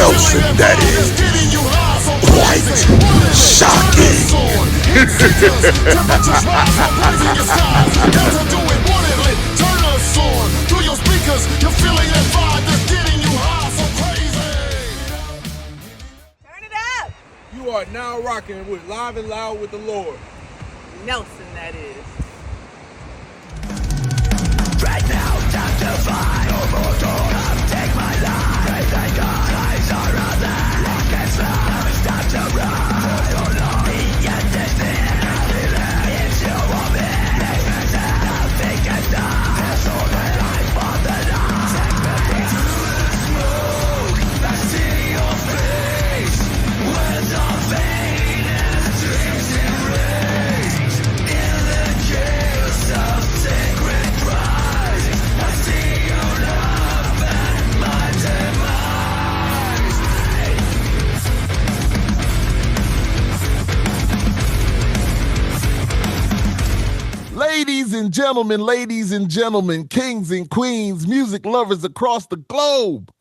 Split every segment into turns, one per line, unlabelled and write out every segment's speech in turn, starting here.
Nelson, that is. Quite
Turn it up!
You are now rocking with Live and Loud with the Lord.
Nelson, that is.
Right now, time to fight. Take my life. Thank God I surrender. Walk and slow. It's time to run. So long. The end is near. If you want me, make me down. Think and die. So the life of the night. Take me through the smoke. I see your face. With the vein and dreams erased. In the chaos of sacred cries. I see your love and my demise.
Ladies and gentlemen, kings and queens, music lovers across the globe.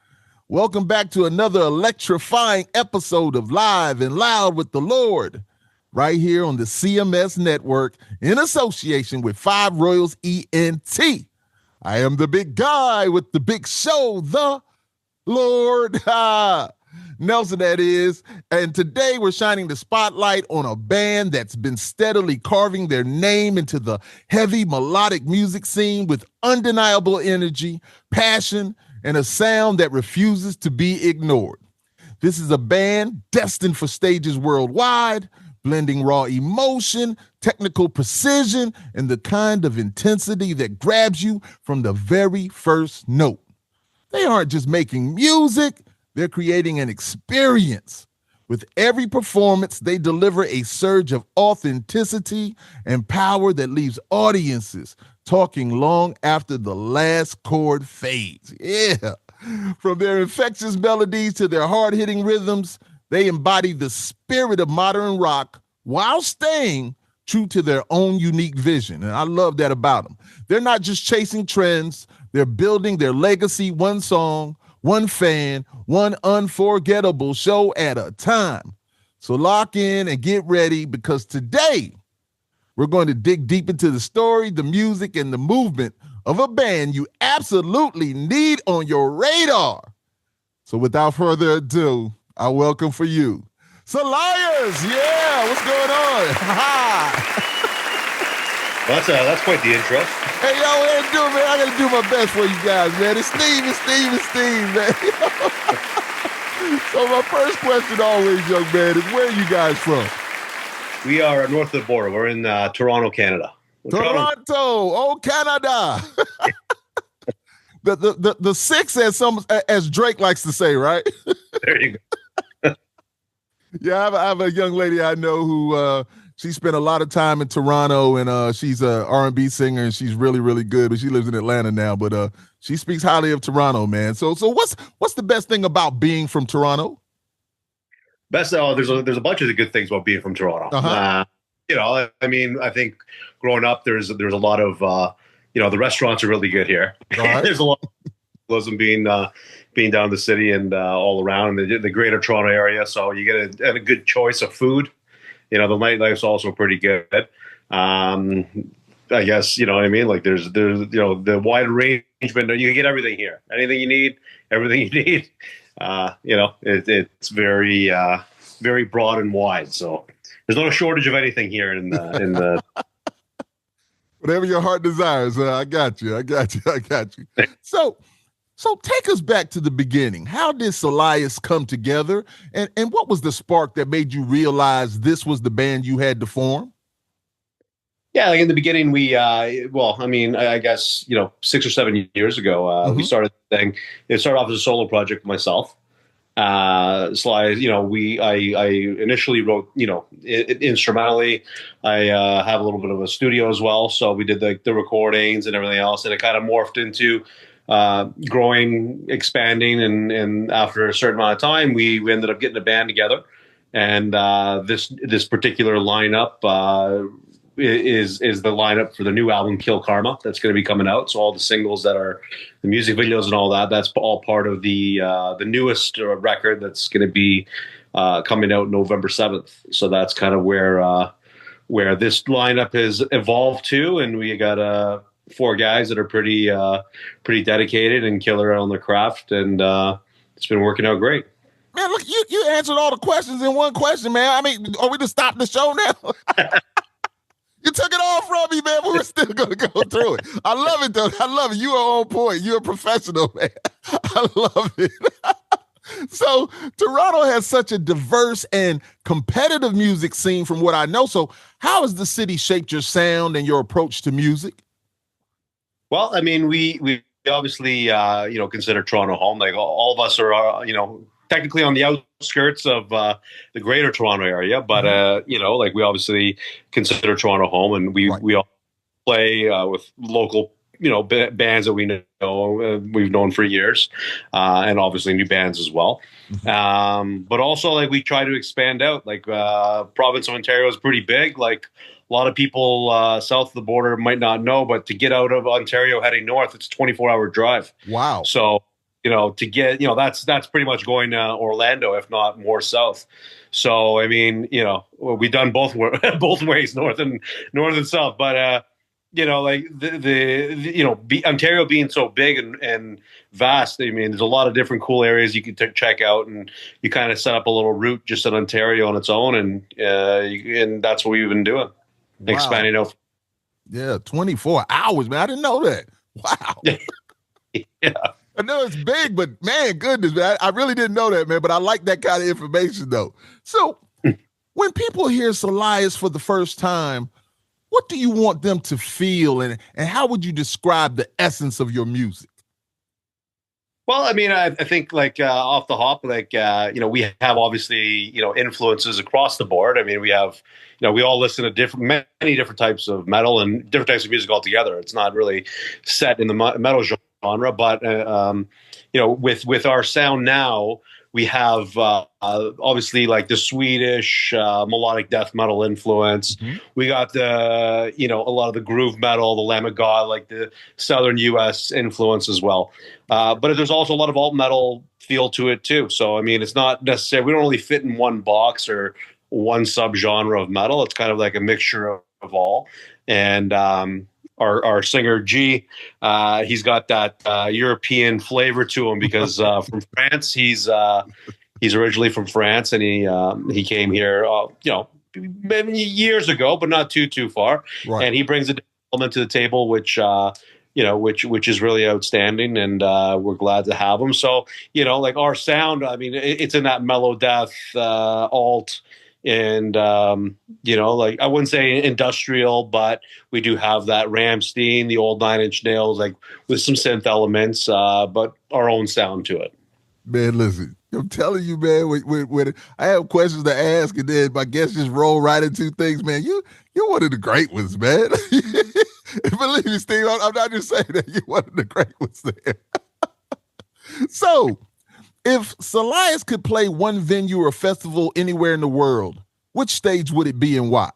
Welcome back to another electrifying episode of Live and Loud with the Lord, right here on the CMS Network in association with Five Royals ENT. I am the big guy with the big show, the Lord Nelson, that is. And today we're shining the spotlight on a band that's been steadily carving their name into the heavy melodic music scene with undeniable energy, passion, and a sound that refuses to be ignored. This is a band destined for stages worldwide, blending raw emotion, technical precision, and the kind of intensity that grabs you from the very first note. They aren't just making music, they're creating an experience. With every performance, they deliver a surge of authenticity and power that leaves audiences talking long after the last chord fades. Yeah. From their infectious melodies to their hard-hitting rhythms, they embody the spirit of modern rock while staying true to their own unique vision. And I love that about them. They're not just chasing trends. They're building their legacy one song, one fan, one unforgettable show at a time. So lock in and get ready, because today we're going to dig deep into the story, the music, and the movement of a band you absolutely need on your radar. So without further ado, I welcome for you SELIAS. Yeah, what's going on?
Well, that's quite the intro.
Hey, yo, what I do, man? I gotta do my best for you guys, man. It's Steve, man. So my first question always, young man, is where are you guys from?
We are north of the border. We're in Toronto, Canada.
Toronto, oh, Canada. the six, as Drake likes to say, right?
There you go.
Yeah, I have a young lady I know who she spent a lot of time in Toronto, and she's a R&B singer, and she's really, really good. But she lives in Atlanta now. But she speaks highly of Toronto, man. So what's the best thing about being from Toronto?
There's a bunch of good things about being from Toronto.
Uh-huh.
I mean, I think growing up, there's a lot of the restaurants are really good here.
Right.
There's a lot of tourism being down in the city and all around the greater Toronto area. So you get a good choice of food. The nightlife's also pretty good. I guess, you know what I mean? Like there's the wide arrangement. You can get everything here. Anything you need, everything you need. It's very, very broad and wide. So there's no shortage of anything here in the
Whatever your heart desires. I got you. So take us back to the beginning. How did SELIAS come together? And what was the spark that made you realize this was the band you had to form?
Yeah, like in the beginning, we, I guess, 6 or 7 years ago, we started the thing. It started off as a solo project myself. I initially wrote, instrumentally. I have a little bit of a studio as well. So we did the recordings and everything else. And it kind of morphed into growing, expanding. And after a certain amount of time, we ended up getting a band together. And this particular lineup is the lineup for the new album Kill Karma that's going to be coming out. So all the singles that are the music videos and all that, that's all part of the newest record that's going to be coming out November 7th. So that's kind of where this lineup has evolved to, and we got 4 guys that are pretty dedicated and killer on their craft, and it's been working out great.
Man, look, you answered all the questions in one question, man. I mean, are we to stop the show now? You took it all from me, man, but we're still going to go through it. I love it, though. I love it. You are on point. You're a professional, man. I love it. So Toronto has such a diverse and competitive music scene from what I know. So how has the city shaped your sound and your approach to music?
Well, I mean, we obviously, consider Toronto home. Like all of us are, technically on the outskirts of the greater Toronto area, but, we obviously consider Toronto home, and we all play with local bands that we know we've known for years, and obviously new bands as well. But also, like, we try to expand out. Like, province of Ontario is pretty big. Like, a lot of people south of the border might not know, but to get out of Ontario heading north, it's a 24-hour drive.
Wow.
So, to get, that's pretty much going to Orlando, if not more south. So, I mean, we've done both ways, north and south, but Ontario being so big and vast, I mean, there's a lot of different cool areas you can check out, and you kind of set up a little route just in Ontario on its own, and that's what we've been doing, expanding out.
Yeah, 24 hours, man. I didn't know that. Wow.
Yeah.
I know it's big, but man, goodness, man, I really didn't know that, man. But I like that kind of information, though. So when people hear SELIAS for the first time, what do you want them to feel, and how would you describe the essence of your music?
Well, I mean, I think like off the hop, like, we have obviously, influences across the board. I mean, we have, we all listen to many different types of metal and different types of music altogether. It's not really set in the metal genre, but, with our sound now, we have obviously like the Swedish melodic death metal influence. Mm-hmm. We got the, a lot of the groove metal, the Lamb of God, like the Southern U.S. influence as well. But there's also a lot of alt metal feel to it too. So, I mean, it's not necessarily, we don't really fit in one box or one subgenre of metal. It's kind of like a mixture of all. And our singer G, he's got that European flavor to him because from France. He's originally from France, and he came here, maybe years ago, but not too far. Right. And he brings a element to the table, which is really outstanding, and we're glad to have him. So, like our sound, I mean, it's in that mellow death, alt. And, like, I wouldn't say industrial, but we do have that Rammstein, the old Nine Inch Nails, like with some synth elements, but our own sound to it.
Man, listen, I'm telling you, man, when I have questions to ask, and then my guests just roll right into things, man, you're one of the great ones, man. Believe me, Steve, I'm not just saying that. You're one of the great ones there. So, if SELIAS could play one venue or festival anywhere in the world, which stage would it be and why?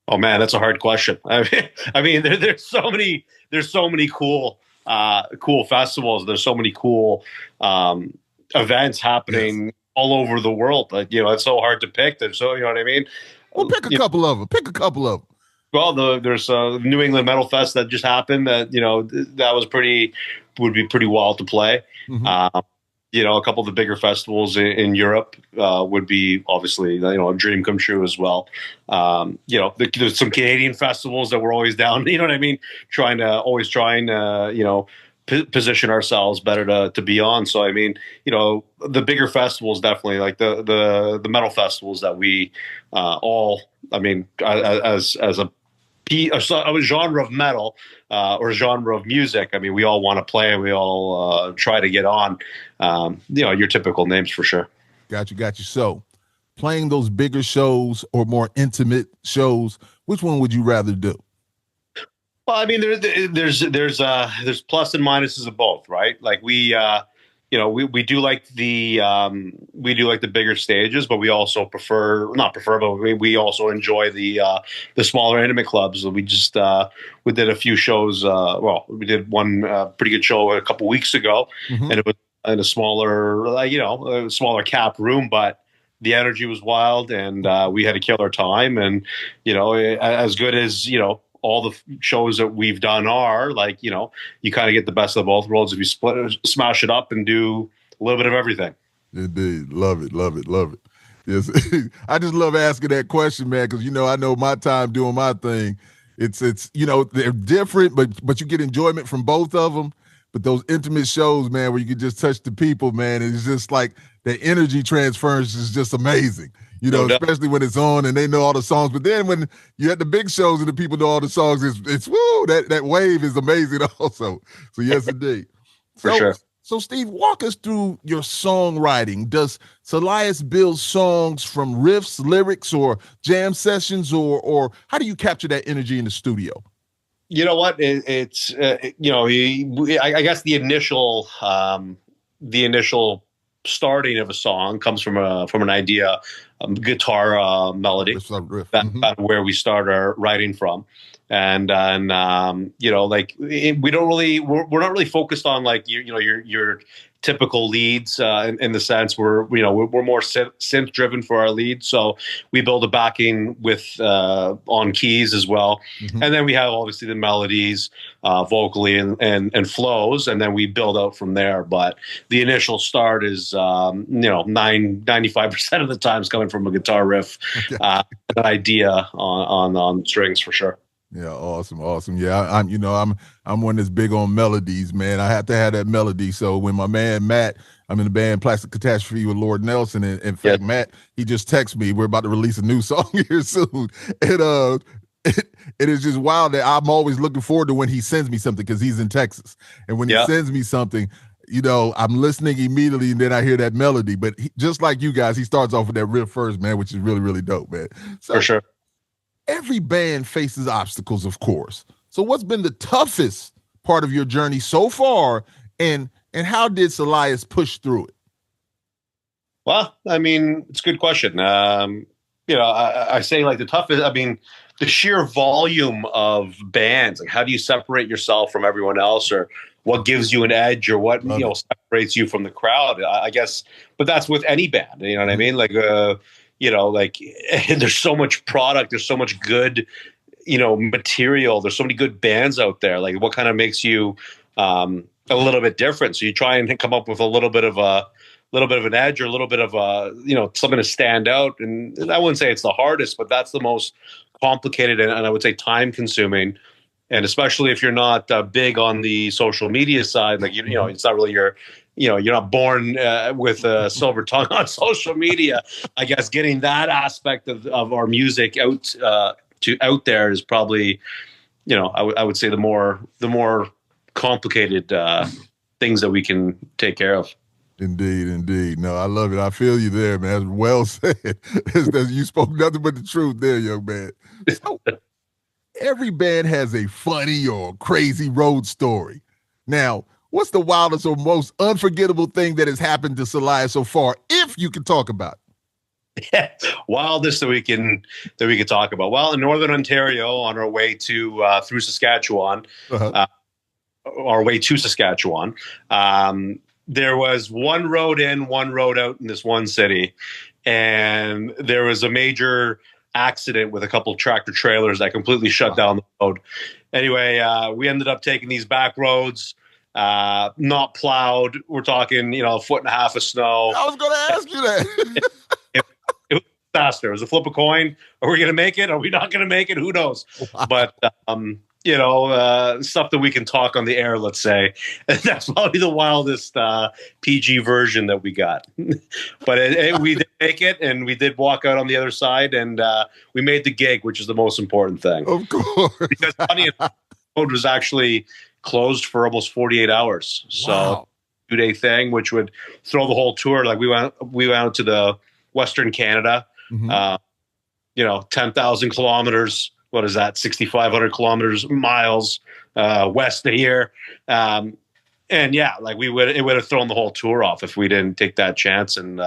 Oh man, that's a hard question. I mean, there's so many cool festivals. There's so many cool events happening all over the world. Like, it's so hard to pick. There's so, you know what I mean?
Well, pick a couple of them.
Well, there's New England Metal Fest that just happened. That would be pretty wild to play. Mm-hmm. A couple of the bigger festivals in Europe would be obviously, a dream come true as well. There's some Canadian festivals that we're always down, you know what I mean? Trying to, position ourselves better to be on. So, I mean, the bigger festivals, definitely like the metal festivals that we all, I mean, as a genre of metal or genre of music, I mean, we all want to play and we all try to get on, your typical names for sure.
Got you. So playing those bigger shows or more intimate shows, which one would you rather do?
Well, I mean, there's plus and minuses of both, right? Like we we do like the bigger stages, but we also not prefer, but we also enjoy the smaller intimate clubs. We just we did a few shows. We did one pretty good show a couple weeks ago, and it was in a smaller, a smaller cap room, but the energy was wild, and we had a killer time. And as good as all the shows that we've done are, like, you kind of get the best of both worlds if you smash it up and do a little bit of everything.
Indeed. Love it, love it, love it. Yes. I just love asking that question, man, because, I know my time doing my thing, it's they're different, but you get enjoyment from both of them. But those intimate shows, man, where you can just touch the people, man, it's just like the energy transference is just amazing. Especially when it's on and they know all the songs. But then when you're at the big shows and the people know all the songs, it's woo, that wave is amazing also. So yes, indeed.
For sure.
So Steve, walk us through your songwriting. Does SELIAS build songs from riffs, lyrics, or jam sessions, or how do you capture that energy in the studio?
You know what? It's I guess the initial starting of a song comes from an idea, guitar melody. That's kind of where we start our writing from, and we're not really focused on like your typical leads in the sense we're more synth driven for our leads. So we build a backing with on keys as well, and then we have obviously the melodies vocally and flows, and then we build out from there. But the initial start is 95% of the time is coming from a guitar riff, an idea on strings for sure.
Yeah, awesome. Yeah, I'm one that's big on melodies, man. I have to have that melody. So when my man Matt, I'm in the band Plastic Catastrophe with Lord Nelson, and in fact, Matt, he just texted me. We're about to release a new song here soon, and it is just wild that I'm always looking forward to when he sends me something because he's in Texas, and when he sends me something, I'm listening immediately, and then I hear that melody. But just like you guys, he starts off with that riff first, man, which is really, really dope, man. So,
for sure.
Every band faces obstacles, of course. So what's been the toughest part of your journey so far, and how did SELIAS push through it?
Well, I mean, it's a good question. I say like the toughest, the sheer volume of bands, like how do you separate yourself from everyone else, or what gives you an edge, or what separates you from the crowd, I guess. But that's with any band, you know what I mean? Like, there's so much product, there's so much good, material. There's so many good bands out there. Like, what kind of makes you a little bit different? So you try and come up with a little bit of an edge, or a little bit of something to stand out. And I wouldn't say it's the hardest, but that's the most complicated and I would say time consuming. And especially if you're not big on the social media side, like it's not really you're not born with a silver tongue on social media. I guess getting that aspect of our music out there is probably, I would say the more complicated things that we can take care of.
Indeed. No, I love it. I feel you there, man. That's well said. You spoke nothing but the truth there, young man. So, every band has a funny or crazy road story. Now, what's the wildest or most unforgettable thing that has happened to SELIAS so far, if you can talk about it?
Wildest that we can talk about. Well, in Northern Ontario, on our way to through Saskatchewan, our way to Saskatchewan, there was one road in, one road out in this one city, and there was a major accident with a couple of tractor trailers that completely shut down the road. Anyway, we ended up taking these back roads, not plowed. We're talking, a foot and a half of snow.
I was going to ask you that.
It was a disaster. It was a flip a coin. Are we going to make it? Are we not going to make it? Who knows? Wow. But, stuff that we can talk on the air, let's say. That's probably the wildest PG version that we got. But we did make it, and we did walk out on the other side, and we made the gig, which is the most important thing.
Of course.
Because funny enough, the road was actually closed for almost 48 hours. So
wow.
2-day thing, which would throw the whole tour. Like we went out to the Western Canada, 10,000 kilometers. What is that? 6,500 miles west of here. And yeah, like it would have thrown the whole tour off if we didn't take that chance and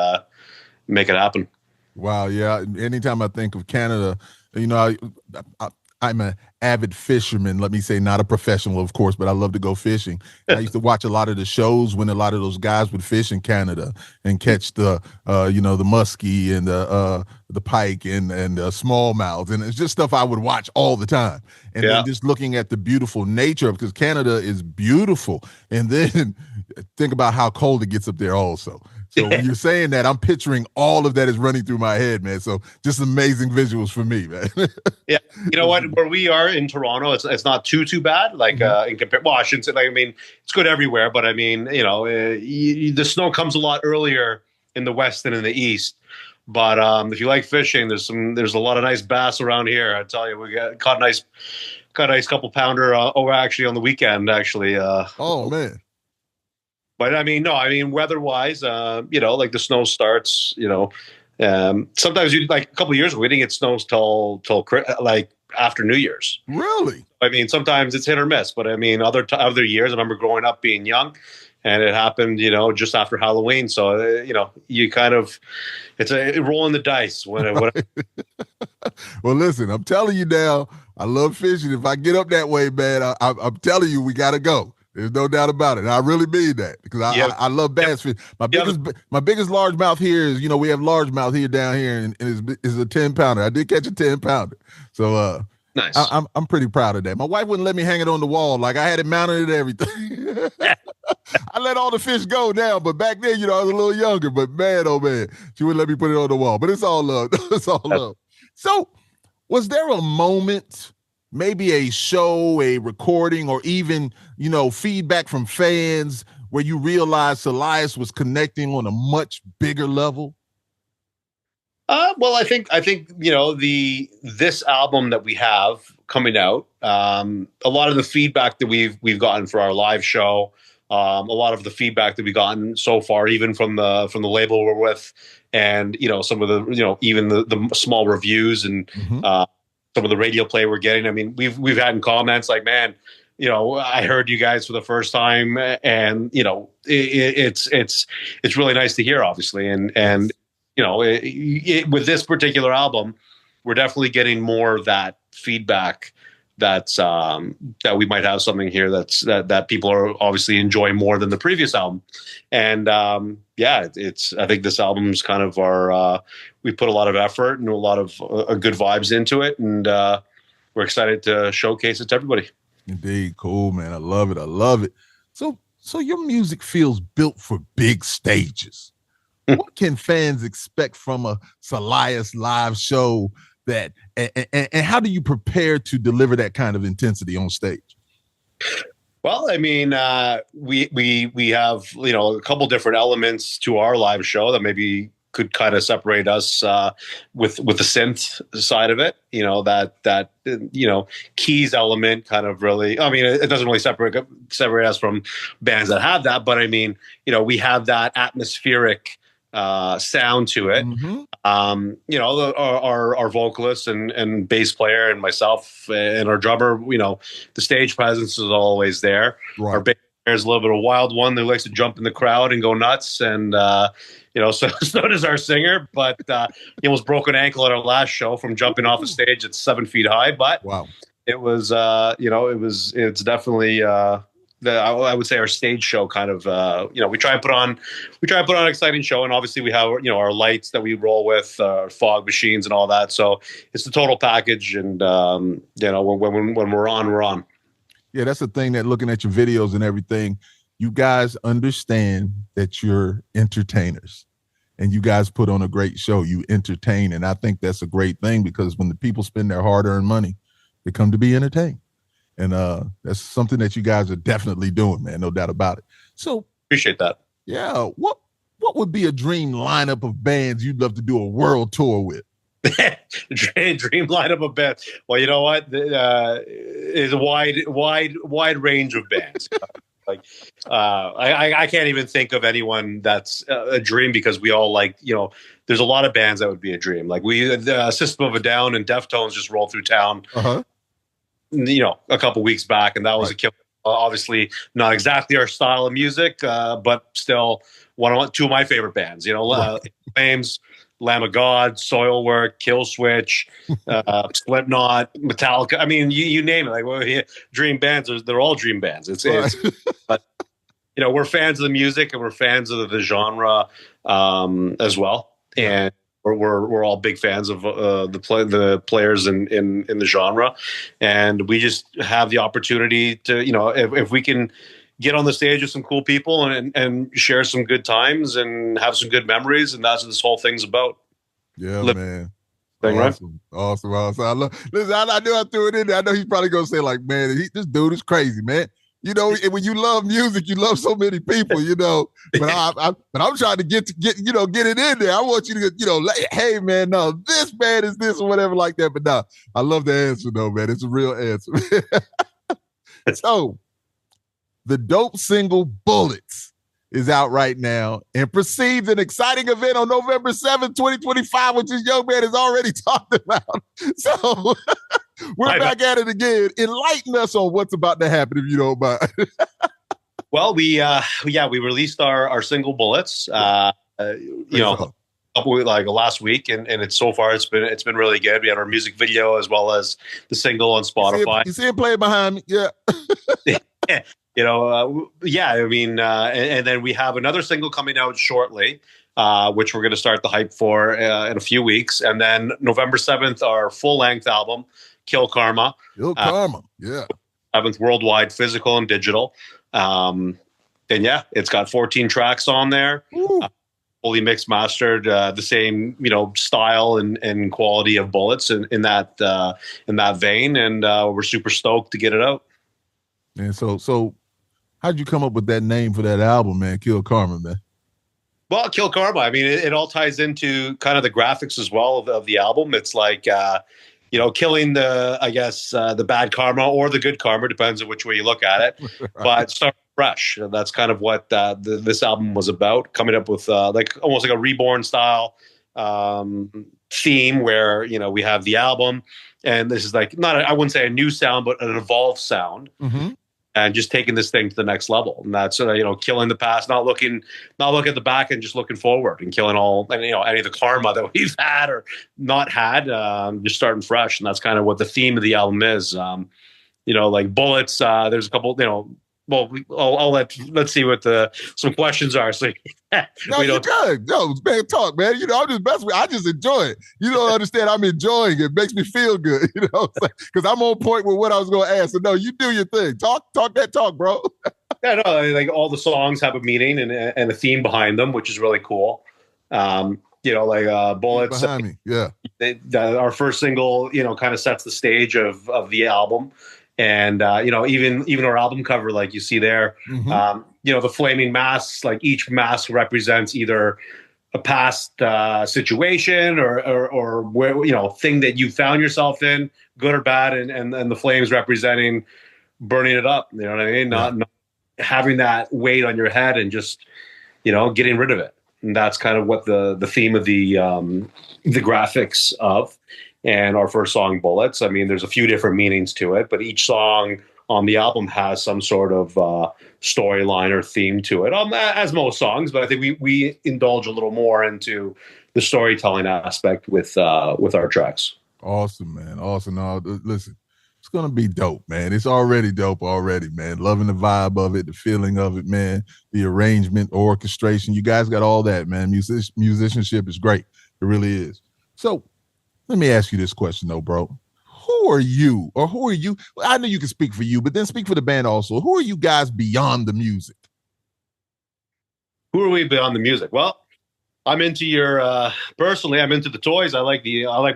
make it happen.
Wow, yeah. Anytime I think of Canada, you know, I'm an avid fisherman. Let me say, not a professional, of course, but I love to go fishing. And I used to watch a lot of the shows when a lot of those guys would fish in Canada and catch the muskie and the pike and smallmouths, and it's just stuff I would watch all the time. And then just looking at the beautiful nature, because Canada is beautiful, and then think about how cold it gets up there, also. So when you're saying that, I'm picturing all of that is running through my head, man. So just amazing visuals for me, man.
Yeah, you know what? Where we are in Toronto, it's not too bad. Like in compare, well, I shouldn't say. Like, I mean, it's good everywhere, but I mean, you know, the snow comes a lot earlier in the west than in the east. But if you like fishing, there's a lot of nice bass around here. I tell you, we caught a nice couple pounder actually on the weekend. Actually,
oh man.
But I mean, weather-wise, you know, like the snow starts, you know, sometimes like a couple of years ago, we didn't get snows till like after New Year's.
Really?
I mean, sometimes it's hit or miss, but I mean, other years, I remember growing up being young, and it happened, you know, just after Halloween. So, you know, you kind of, it's a rolling the dice. Well,
listen, I'm telling you now, I love fishing. If I get up that way, man, I'm telling you, we got to go. There's no doubt about it. And I really mean that, because I love bass fish. My biggest largemouth here is, you know, we have largemouth here down here, and is a 10-pounder. I did catch a 10-pounder. So
nice.
I'm pretty proud of that. My wife wouldn't let me hang it on the wall. Like, I had it mounted and everything. I let all the fish go now, but back then, you know, I was a little younger. But man, oh man, she wouldn't let me put it on the wall. But it's all love. It's all love. So was there a moment, maybe a show, a recording, or even, you know, feedback from fans where you realized SELIAS was connecting on a much bigger level?
Well, I think you know, this album that we have coming out, a lot of the feedback that we've gotten for our live show, a lot of the feedback that we've gotten so far, even from the label we're with, and you know, some of the, you know, even the small reviews and some of the radio play we're getting. I mean, we've had in comments like, man, you know, I heard you guys for the first time, and you know, it's really nice to hear, obviously, and you know, with this particular album, we're definitely getting more of that feedback. That's that we might have something here that people are obviously enjoying more than the previous album, and yeah, I think this album's kind of we put a lot of effort and a lot of good vibes into it, and we're excited to showcase it to everybody.
Indeed, cool, man. I love it. I love it. So your music feels built for big stages. What can fans expect from a SELIAS live show? And how do you prepare to deliver that kind of intensity on stage?
Well, I mean, we have, you know, a couple different elements to our live show that maybe could kind of separate us with the synth side of it. You know, that you know, keys element kind of really, I mean, it doesn't really separate us from bands that have that, but I mean, you know, we have that atmospheric sound to it. You know, our vocalist and bass player and myself and our drummer, you know, the stage presence is always there. Right. Our bass player is a little bit of a wild one that likes to jump in the crowd and go nuts, and you know, so does our singer. But he almost broke an ankle at our last show from jumping off a stage that's 7 feet high. But wow, it was you know, it's definitely I would say our stage show kind of, you know, we try and put on an exciting show, and obviously we have, you know, our lights that we roll with, fog machines and all that. So it's the total package, and you know, when we're on, we're on.
Yeah, that's the thing, that looking at your videos and everything, you guys understand that you're entertainers, and you guys put on a great show. You entertain, and I think that's a great thing, because when the people spend their hard-earned money, they come to be entertained. And that's something that you guys are definitely doing, man. No doubt about it. So
appreciate that.
Yeah. What would be a dream lineup of bands you'd love to do a world tour with?
Dream lineup of bands. Well, you know what? Is a wide range of bands. Like I can't even think of anyone that's a dream, because we all, like, you know, there's a lot of bands that would be a dream. Like System of a Down and Deftones just rolled through town. You know, a couple weeks back, and that was a killer. Obviously, not exactly our style of music, but still two of my favorite bands. Flames, Lamb of God, Soilwork, Killswitch, Slipknot, Metallica. I mean, you name it. Like dream bands. They're all dream bands.
Right.
But we're fans of the music and we're fans of the genre as well.
Yeah.
And we're all big fans of the players in the genre, and we just have the opportunity to if we can get on the stage with some cool people and share some good times and have some good memories, and that's what this whole thing's about.
Yeah, man.
Thing,
awesome.
right?
Awesome. Listen, I knew I threw it in there. I know he's probably gonna say like, man, this dude is crazy, man. When you love music, you love so many people, But I'm trying to get it in there. I want you to hey man, no, this band is this or whatever like that. But no, I love the answer though, man. It's a real answer. So, the dope single "Bullets" is out right now and precedes an exciting event on November 7th, 2025, which this young man has already talked about. So. We're back at it again. Enlighten us on what's about to happen, if you don't mind.
Well, we released our single "Bullets," last week, and it's so far it's been really good. We had our music video as well as the single on Spotify.
You see him playing behind me, yeah.
And then we have another single coming out shortly, which we're going to start the hype for in a few weeks, and then November 7th, our full length album. Kill Karma.
Yeah.
7th worldwide, physical and digital. It's got 14 tracks on there. Fully mixed, mastered, the same, style and quality of Bullets in that vein. And we're super stoked to get it out.
And so how'd you come up with that name for that album, man? Kill Karma, man.
Well, Kill Karma. I mean, it all ties into kind of the graphics as well of the album. It's like, killing the bad karma or the good karma, depends on which way you look at it. Right. But start fresh. That's kind of what this album was about, coming up with almost like a reborn style theme where, we have the album, and this is like, I wouldn't say a new sound, but an evolved sound. Mm-hmm. And just taking this thing to the next level. And that's, killing the past, not looking at the back and just looking forward and killing any of the karma that we've had or not had, just starting fresh. And that's kind of what the theme of the album is. Like Bullets, there's a couple, let's see what some questions are. So
you're good. No, man, talk, man. I'm just messing with. I just enjoy it. You don't understand. I'm enjoying it. It makes me feel good. Because I'm on point with what I was going to ask. So no, you do your thing. Talk that talk, bro.
Yeah, no, like all the songs have a meaning and a theme behind them, which is really cool. Bullets
behind me. Yeah.
Our first single, kind of sets the stage of the album. And, even our album cover, like you see there, mm-hmm. The flaming masks, like each mask represents either a past situation or where, thing that you found yourself in, good or bad. And the flames representing burning it up. You know what I mean? Not having that weight on your head and just, getting rid of it. And that's kind of what the theme of the graphics of. And our first song, Bullets, I mean, there's a few different meanings to it, but each song on the album has some sort of storyline or theme to it, as most songs. But I think we indulge a little more into the storytelling aspect with our tracks.
Awesome, man. Awesome. No, listen, it's going to be dope, man. It's already dope already, man. Loving the vibe of it, the feeling of it, man. The arrangement, orchestration. You guys got all that, man. Musicianship is great. It really is. So, let me ask you this question, though, bro. Who are you? I know you can speak for you, but then speak for the band also. Who are you guys beyond the music?
Who are we beyond the music? Well, I'm into personally, I'm into the toys. I like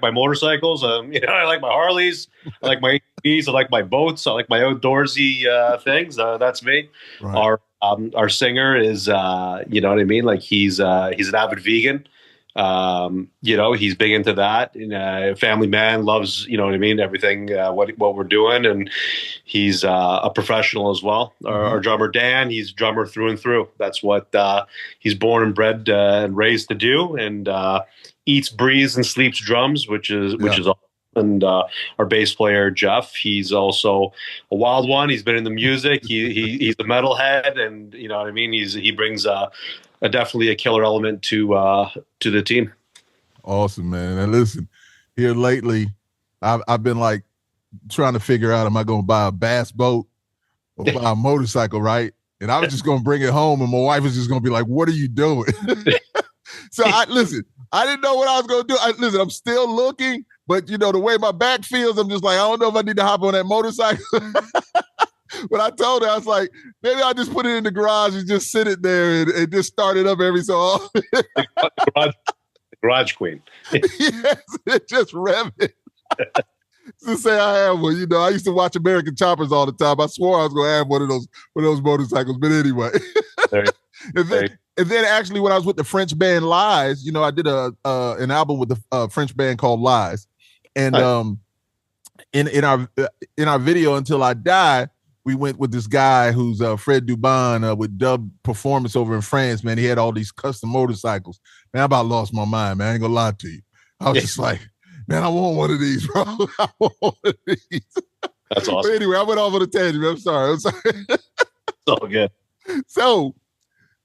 my motorcycles. I like my Harleys. I like my ATVs. I like my boats. I like my outdoorsy things. That's me. Right. Our singer is, you know what I mean? Like he's an avid vegan. He's big into that. Family man, loves, you know what I mean, everything, what we're doing. And he's a professional as well. Our drummer, Dan, he's drummer through and through. That's what he's born and bred and raised to do. And eats, breathes, and sleeps drums, which is awesome. And our bass player Jeff, he's also a wild one. He's been in the music. He's a metalhead, and you know what I mean. He brings a definitely a killer element to the team.
Awesome, man. And listen, here lately, I've been like trying to figure out, am I going to buy a bass boat or buy a motorcycle, right? And I was just going to bring it home, and my wife was just going to be like, "What are you doing?" So I didn't know what I was going to do. I'm still looking. But, you know, the way my back feels, I'm just like, I don't know if I need to hop on that motorcycle. But I told her, I was like, maybe I'll just put it in the garage and just sit it there and just start it up every so often.
Garage queen.
Yes, it just rev it. To say I have one. You know, I used to watch American Choppers all the time. I swore I was going to have one of those motorcycles. But anyway. And then actually when I was with the French band Lies, you know, I did an album with the French band called Lies. And in our video Until I Die, we went with this guy who's Fred Dubon with Dub Performance over in France. Man, he had all these custom motorcycles. Man, I about lost my mind, man. I ain't gonna lie to you. I was just like, man, I want one of these, bro. I want one of these.
That's awesome.
But anyway, I went off on a tangent. I'm sorry.
It's all good.
So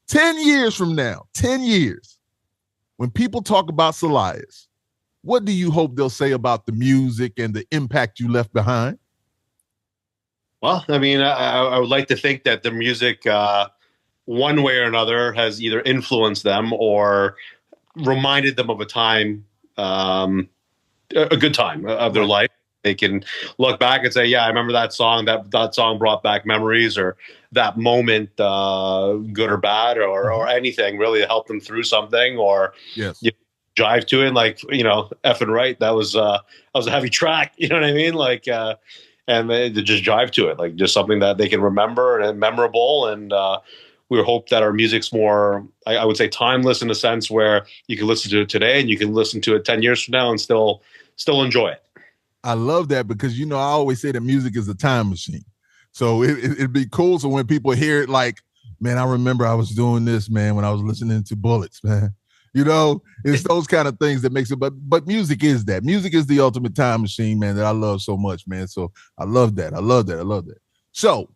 10 years from now, 10 years, when people talk about SELIAS, what do you hope they'll say about the music and the impact you left behind?
Well, I mean, I would like to think that the music, one way or another, has either influenced them or reminded them of a time, a good time of their life. They can look back and say, yeah, I remember that song. That song brought back memories, or that moment, good or bad, or anything really to help them through something, or jive to it. Like, you know, effing right. That was a heavy track. You know what I mean? Like, and they just jive to it. Like, just something that they can remember and memorable. And we hope that our music's more, I would say, timeless in a sense where you can listen to it today and you can listen to it 10 years from now and still enjoy it.
I love that because, you know, I always say that music is a time machine. So it'd be cool. So when people hear it, like, man, I remember I was doing this, man, when I was listening to Bullets, man. You know, it's those kind of things that makes it. But music is that. Music is the ultimate time machine, man, that I love so much, man. So I love that. I love that. So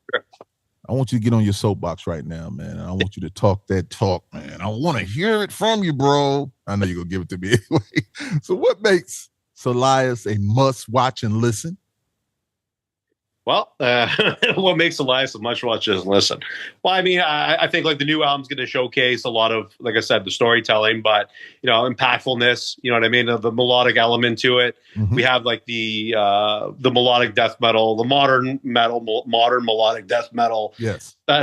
I want you to get on your soapbox right now, man. I want you to talk that talk, man. I want to hear it from you, bro. I know you're going to give it to me anyway. So what makes SELIAS a must watch and listen?
Well, what makes SELIAS a must watch and listen? Well, I mean, I think like the new album's going to showcase a lot of, like I said, the storytelling, but, you know, impactfulness, you know what I mean? The melodic element to it. Mm-hmm. We have like the melodic death metal, the modern melodic death metal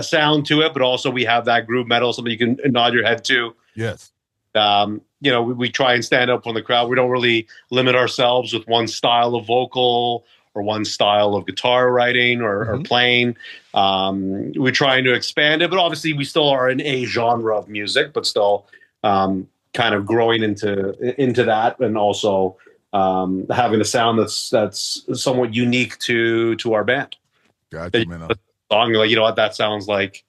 sound to it, but also we have that groove metal, something you can nod your head to.
Yes.
You know, we try and stand up from the crowd. We don't really limit ourselves with one style of vocal or one style of guitar writing or playing. We're trying to expand it, but obviously we still are in a genre of music, but still kind of growing into that, and also having a sound that's somewhat unique to our band.
Gotcha, man.
Song, like, you know what, that sounds like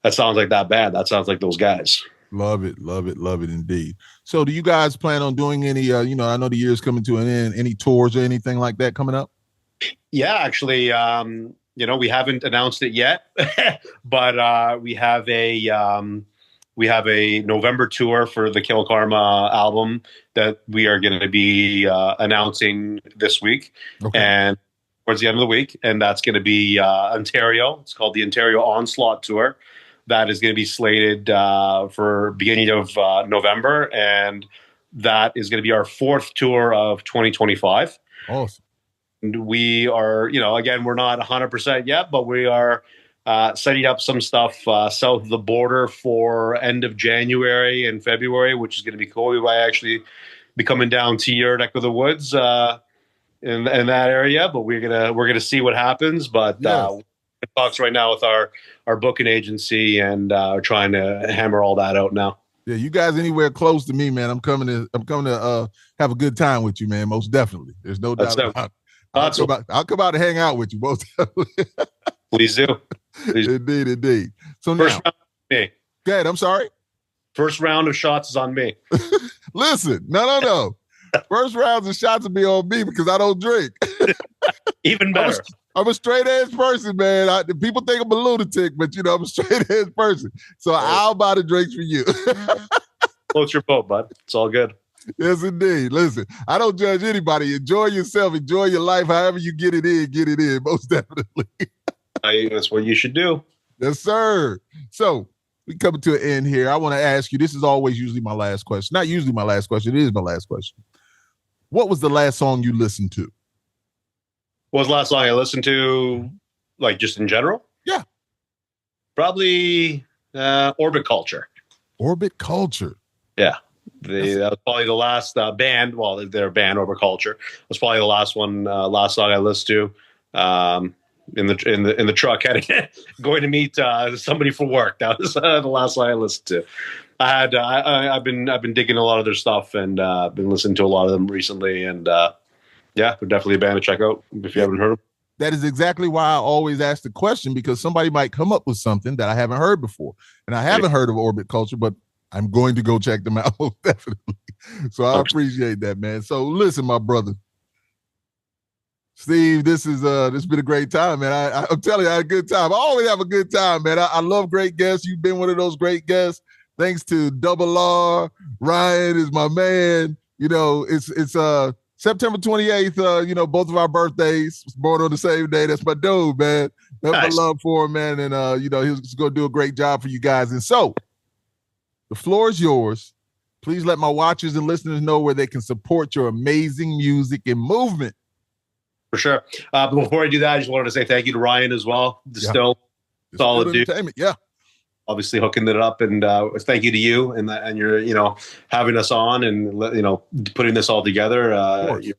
that band. That sounds like those guys.
Love it indeed. So do you guys plan on doing any, you know, I know the year's coming to an end, any tours or anything like that coming up?
Yeah, actually, you know, we haven't announced it yet, but we have a November tour for the Kill Karma album that we are going to be announcing this week, and towards the end of the week, and that's going to be Ontario. It's called the Ontario Onslaught Tour. That is going to be slated for beginning of November, and that is going to be our fourth tour of 2025.
Awesome.
And we are, you know, again, we're not 100% yet, but we are setting up some stuff south of the border for end of January and February, which is going to be cool. We might actually be coming down to your neck of the woods in that area, but we're gonna see what happens. But we're in talks right now with our booking agency and trying to hammer all that out now.
Yeah, you guys anywhere close to me, man, I'm coming to have a good time with you, man. Most definitely. There's no doubt about it. I'll come out and hang out with you, most definitely.
Please do.
Indeed. So
first
now,
round me.
Go ahead, I'm sorry.
First round of shots is on me.
Listen, no. First rounds of shots will be on me because I don't drink.
Even better.
I'm a straight edge person, man. People think I'm a lunatic, but I'm a straight edge person. So I'll buy the drinks for you.
Floats your boat, bud. It's all good.
Yes, indeed. Listen, I don't judge anybody. Enjoy yourself. Enjoy your life. However you get it in. Most definitely.
That's what you should do.
Yes, sir. So we coming to an end here. I want to ask you, this is always usually my last question. Not usually my last question. It is my last question. What was the last song you listened to?
What was the last song I listened to, like just in general?
Yeah.
Probably Orbit Culture.
Orbit Culture.
Yeah. That was probably the last band. Well, their band, Orbit Culture, was probably the last song I listened to. In the truck, going to meet somebody for work. That was the last song I listened to. I've been digging a lot of their stuff and been listening to a lot of them recently. And yeah, they're definitely a band to check out if you haven't heard them. That
is exactly why I always ask the question, because somebody might come up with something that I haven't heard before, and I haven't heard of Orbit Culture, but I'm going to go check them out definitely. So I appreciate that, man. So listen, my brother. Steve, this been a great time, man. I'm telling you, I had a good time. I always have a good time, man. I love great guests. You've been one of those great guests. Thanks to Double R. Ryan is my man. It's September 28th. Both of our birthdays. Was born on the same day. That's my dude, man. That's nice. My love for him, man. And he's going to do a great job for you guys. And so, the floor is yours. Please let my watchers and listeners know where they can support your amazing music and movement.
For sure. But before I do that, I just wanted to say thank you to Ryan as well. Still solid dude.
Yeah.
Obviously hooking it up, and thank you to you and you're having us on and putting this all together. You're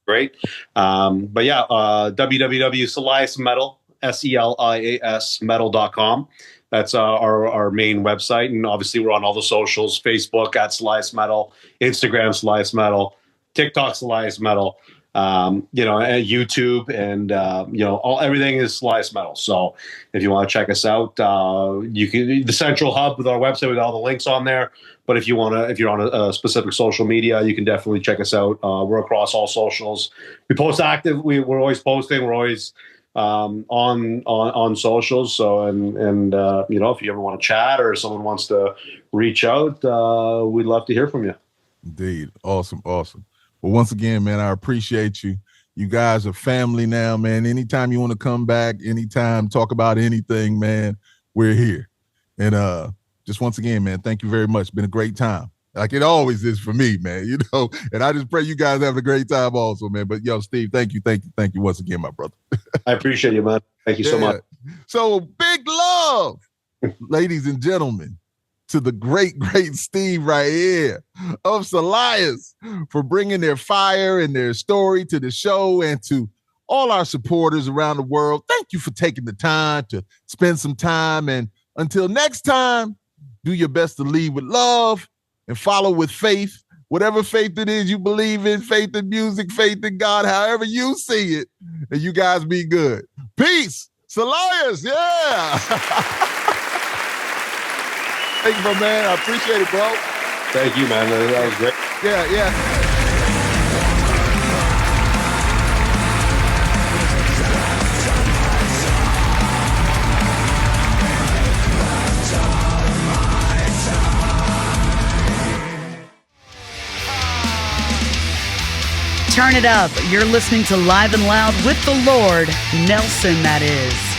great. But yeah, www.SELIAS Metal, SELIAS Metal.com. That's our main website, and obviously we're on all the socials: Facebook at SELIAS Metal, Instagram SELIAS Metal, TikTok SELIAS Metal. YouTube and everything is SELIAS Metal. So if you want to check us out, you can the central hub with our website with all the links on there. But if you're on a specific social media, you can definitely check us out. We're across all socials. We post active. We're always posting. We're always on socials. So and if you ever want to chat or someone wants to reach out, we'd love to hear from you.
Indeed. Awesome. Well, once again, man, I appreciate you. You guys are family now, man. Anytime you want to come back, anytime, talk about anything, man, we're here. And just once again, man, thank you very much. Been a great time. Like it always is for me, man, and I just pray you guys have a great time also, man. But Steve, thank you once again, my brother.
I appreciate you, man. Thank you so much.
So big love, ladies and gentlemen, to the great Steve right here of SELIAS for bringing their fire and their story to the show, and to all our supporters around the world. Thank you for taking the time to spend some time. And until next time, do your best to lead with love and follow with faith, whatever faith it is you believe in, faith in music, faith in God, however you see it. And you guys be good. Peace. SELIAS. Yeah. Thank you, my man. I appreciate it, bro.
Thank you, man. That was great.
Yeah.
Turn it up. You're listening to Live and Loud with the Lord, Nelson, that is.